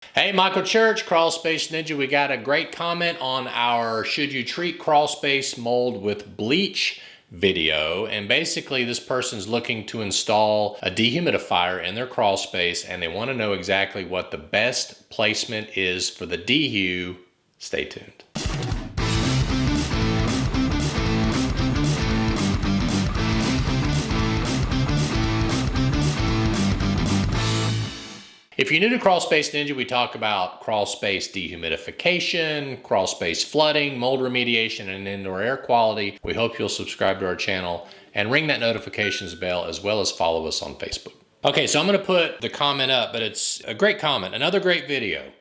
Hey, Michael Church, Crawl Space Ninja. We got a great comment on our should you treat crawl space mold with bleach video. And basically this person's looking to install a dehumidifier in their crawl space and they want to know exactly what the best placement is for the dehu. Stay tuned. If you're new to Crawl Space Ninja, we talk about crawl space dehumidification, crawl space flooding, mold remediation, and indoor air quality. We hope you'll subscribe to our channel and ring that notifications bell, as well as follow us on Facebook. Okay, so I'm gonna put the comment up, but it's a great comment, another great video.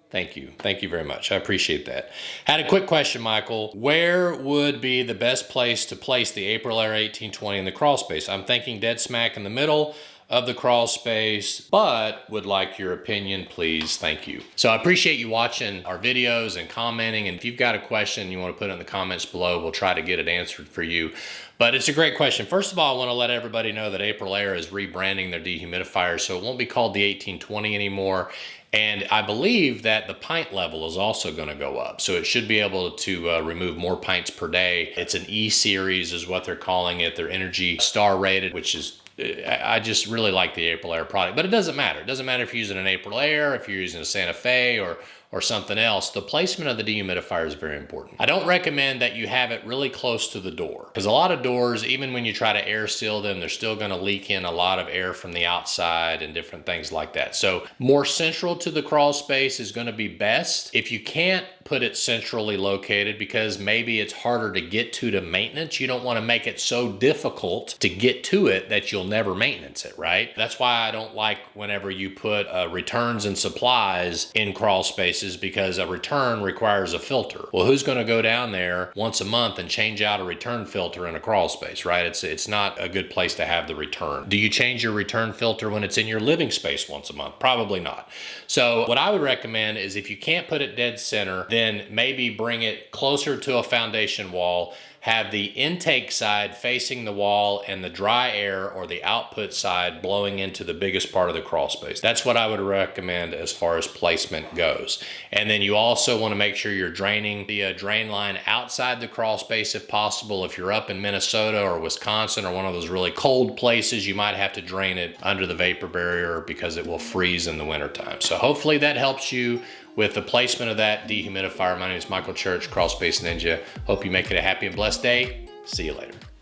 Thank you. Thank you very much. I appreciate that. Had a quick question, Michael. Where would be the best place to place the Aprilaire 1820 in the crawl space? I'm thinking dead smack in the middle of the crawl space, but would like your opinion, please. Thank you. So I appreciate you watching our videos and commenting. And if you've got a question you want to put it in the comments below, we'll try to get it answered for you. But it's a great question. First of all, I want to let everybody know that Aprilaire is rebranding their dehumidifier, so it won't be called the 1820 anymore. And I believe that the pint level is also going to go up. So it should be able to remove more pints per day. It's an E series is what they're calling it. They're Energy Star rated, which is, I just really like the Aprilaire product. But it doesn't matter. It doesn't matter if you're using an Aprilaire, if you're using a Santa Fe or something else. The placement of the dehumidifier is very important. I don't recommend that you have it really close to the door, because a lot of doors, even when you try to air seal them, they're still going to leak in a lot of air from the outside and different things like that. So more central to the crawl space is going to be best. If you can't put it centrally located because maybe it's harder to get to maintenance, you don't want to make it so difficult to get to it that you'll never maintenance it, right? That's why I don't like whenever you put returns and supplies in crawl spaces, because a return requires a filter. Well, who's going to go down there once a month and change out a return filter in a crawl space, right? It's not a good place to have the return. Do you change your return filter when it's in your living space once a month? Probably not. So what I would recommend is, if you can't put it dead center, then maybe bring it closer to a foundation wall, have the intake side facing the wall and the dry air or the output side blowing into the biggest part of the crawl space. That's what I would recommend as far as placement goes. And then you also want to make sure you're draining the drain line outside the crawl space if possible. If you're up in Minnesota or Wisconsin or one of those really cold places, you might have to drain it under the vapor barrier because it will freeze in the wintertime. So hopefully that helps you with the placement of that dehumidifier. My name is Michael Church, Crawl Space Ninja. Hope you make it a happy and blessed day. See you later.